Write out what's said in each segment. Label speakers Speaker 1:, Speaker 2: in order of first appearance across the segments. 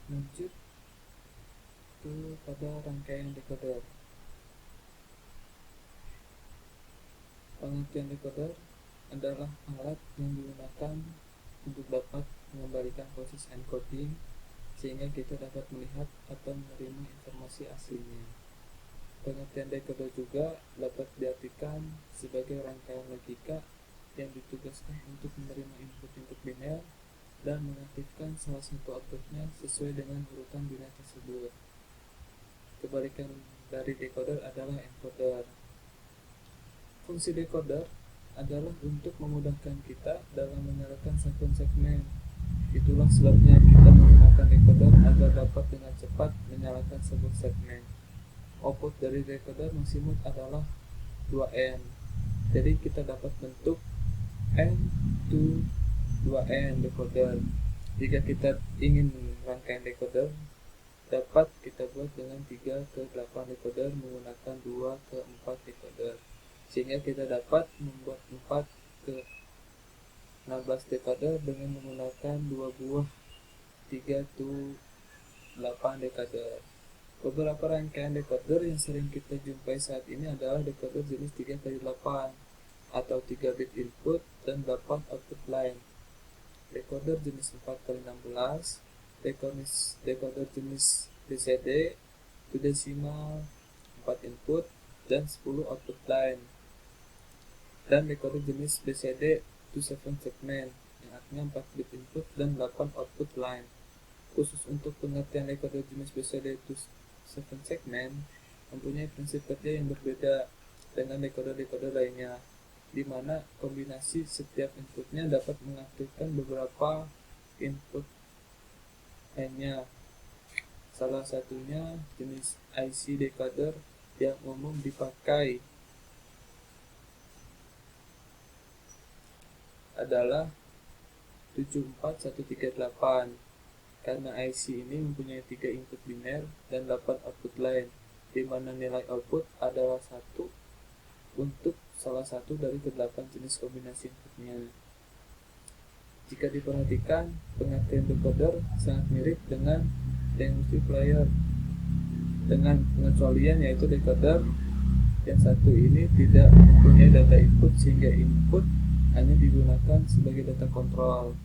Speaker 1: Lanjut pada rangkaian decoder. Pengertian decoder adalah alat yang digunakan untuk dapat mengembalikan proses encoding sehingga kita dapat melihat atau menerima informasi aslinya. Pengertian decoder juga dapat diartikan sebagai rangkaian logika yang ditugaskan untuk menerima input-input biner dan mengaktifkan salah satu outputnya sesuai dengan urutan biner tersebut. Kebalikan dari decoder adalah encoder. Fungsi decoder adalah untuk memudahkan kita dalam menyalakan satuan segmen. Itulah sebabnya kita menggunakan decoder agar dapat dengan cepat menyalakan sebuah segmen. Output dari decoder maksimum adalah 2N. Jadi kita dapat bentuk N to 2N decoder. Jika kita ingin rangkaian decoder, dapat kita buat dengan 3 ke 8 decoder menggunakan 2 ke 4 decoder, sehingga kita dapat membuat 4 ke 16 decoder dengan menggunakan 2 buah 3 to 8 decoder. Beberapa rangkaian decoder yang sering kita jumpai saat ini adalah decoder jenis 3x8 atau 3 bit input dan 8 output line, decoder jenis 4x16, decoder jenis BCD, 2 decimal, 4 input, dan 10 output line, dan decoder jenis BCD to 7 segment, yang artinya 4 bit input dan 8 output line. Khusus untuk pengertian decoder jenis BCD to 7 segment, mempunyai prinsip kerja yang berbeda dengan decoder-decoder lainnya, di mana kombinasi setiap inputnya dapat mengaktifkan beberapa input lainnya. Salah satunya jenis IC decoder yang umum dipakai adalah 74138, karena IC ini mempunyai 3 input biner dan 8 output line, di mana nilai output adalah 1 untuk salah satu dari ke-8 jenis kombinasi inputnya. Jika diperhatikan, pengertian decoder sangat mirip dengan demultiplier, dengan pengecualian yaitu decoder yang satu ini tidak mempunyai data input sehingga input hanya digunakan sebagai data kontrol.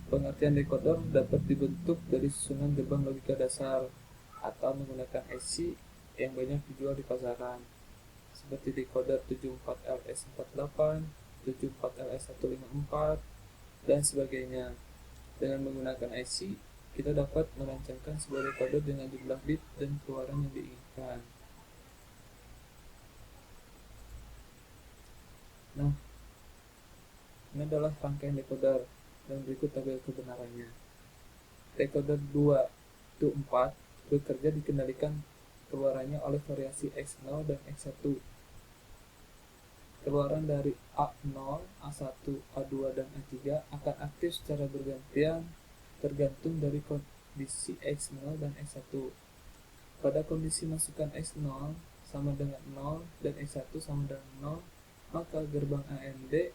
Speaker 1: Pengertian decoder dapat dibentuk dari susunan gerbang logika dasar atau menggunakan IC yang banyak dijual di pasaran, seperti decoder 74LS48, 74LS154, dan sebagainya. Dengan menggunakan IC, kita dapat merancangkan sebuah decoder dengan jumlah bit dan keluaran yang diinginkan. Nah, ini adalah rangkaian decoder, dan berikut tabel kebenarannya. Decoder 2 to 4 bekerja dikendalikan keluarannya oleh variasi X0 dan X1. Keluaran dari A0, A1, A2, dan A3 akan aktif secara bergantian tergantung dari kondisi X0 dan X1. Pada kondisi masukan X0 sama dengan 0 dan X1 sama dengan 0, maka gerbang AND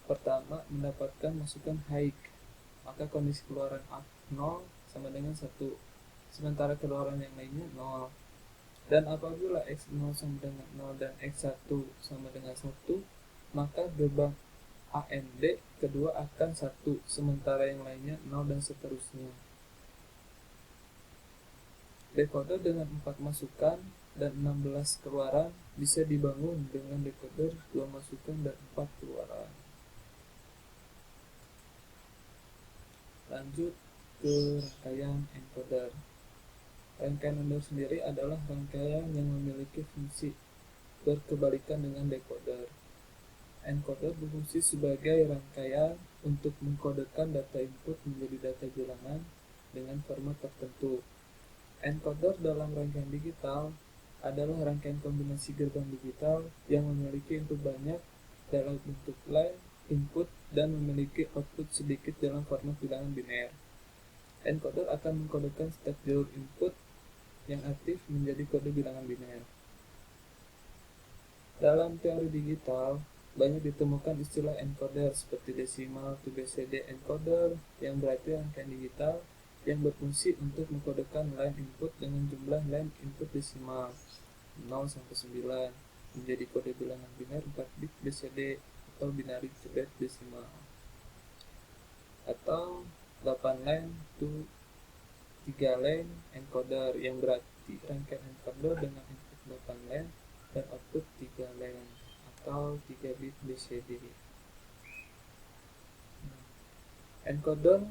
Speaker 1: pertama mendapatkan masukan high, maka kondisi keluaran A0 sama dengan 1, sementara keluaran yang lainnya 0. Dan apabila X0 sama dengan 0 dan X1 sama dengan 1, maka gerbang AND kedua akan 1, sementara yang lainnya 0 dan seterusnya. Decoder dengan 4 masukan dan 16 keluaran bisa dibangun dengan decoder 2 masukan dan 4 keluaran. Lanjut ke rangkaian encoder. Rangkaian encoder sendiri adalah rangkaian yang memiliki fungsi berkebalikan dengan decoder. Encoder berfungsi sebagai rangkaian untuk mengkodekan data input menjadi data bilangan dengan format tertentu. Encoder dalam rangkaian digital adalah rangkaian kombinasi gerbang digital yang memiliki input banyak dalam bentuk line input dan memiliki output sedikit dalam format bilangan biner. Encoder akan mengkodekan setiap jalur input yang aktif menjadi kode bilangan biner. Dalam teori digital, banyak ditemukan istilah encoder seperti decimal to BCD encoder yang berarti rangkaian digital yang berfungsi untuk mengkodekan line input dengan jumlah line input desimal 0 sampai 9 menjadi kode bilangan biner 4 bit BCD atau binary coded decimal, atau 8 line to 3 line encoder yang berarti rangkaian encoder dengan input 8 line dan output 3 line atau 3 bit BCD. Encoder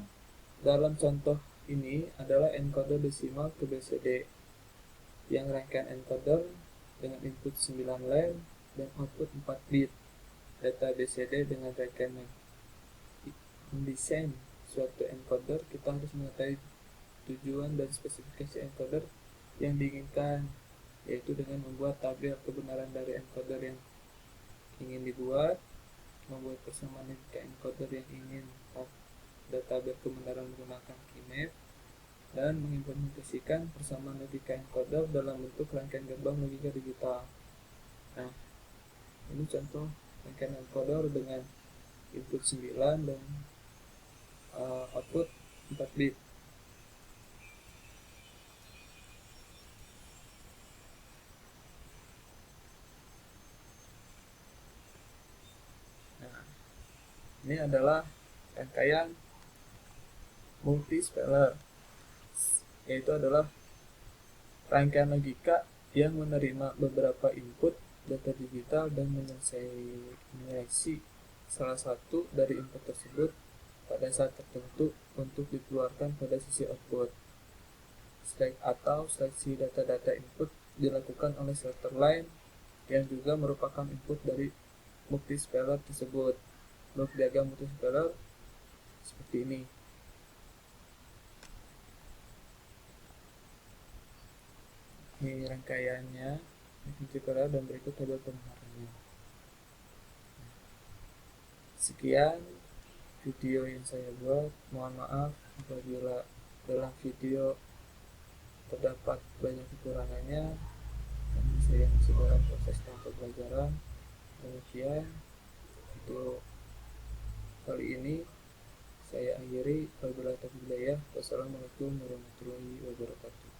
Speaker 1: dalam contoh ini adalah encoder desimal ke BCD yang rangkaian encoder dengan input 9 line dan output 4 bit. Data BCD dengan rangkaian mendesain suatu encoder, kita harus mengetahui tujuan dan spesifikasi encoder yang diinginkan, yaitu dengan membuat tabel kebenaran dari encoder yang ingin dibuat, membuat persamaan logika encoder yang ingin tabel kebenaran menggunakan keymap, dan mengimplementasikan persamaan logika encoder dalam bentuk rangkaian gerbang logika digital. Nah, ini contoh rangkaian encoder dengan input 9 dan output 4 bit. Nah, ini adalah rangkaian multispeller, yaitu adalah rangkaian logika yang menerima beberapa input data digital dan menyeleksi salah satu dari input tersebut pada saat tertentu untuk dikeluarkan pada sisi output. Seleksi data-data input dilakukan oleh selector line yang juga merupakan input dari multispeller tersebut. Blok diagram multispeller seperti ini. Ini rangkaiannya multispeller dan berikut tabel pemahamannya. Sekian video yang saya buat. Mohon maaf apabila dalam video terdapat banyak kekurangannya, karena saya masih dalam proses tahap pembelajaran. Demikian video kali ini saya akhiri. Wabillahi taufiq hidayah. Wassalamualaikum warahmatullahi wabarakatuh.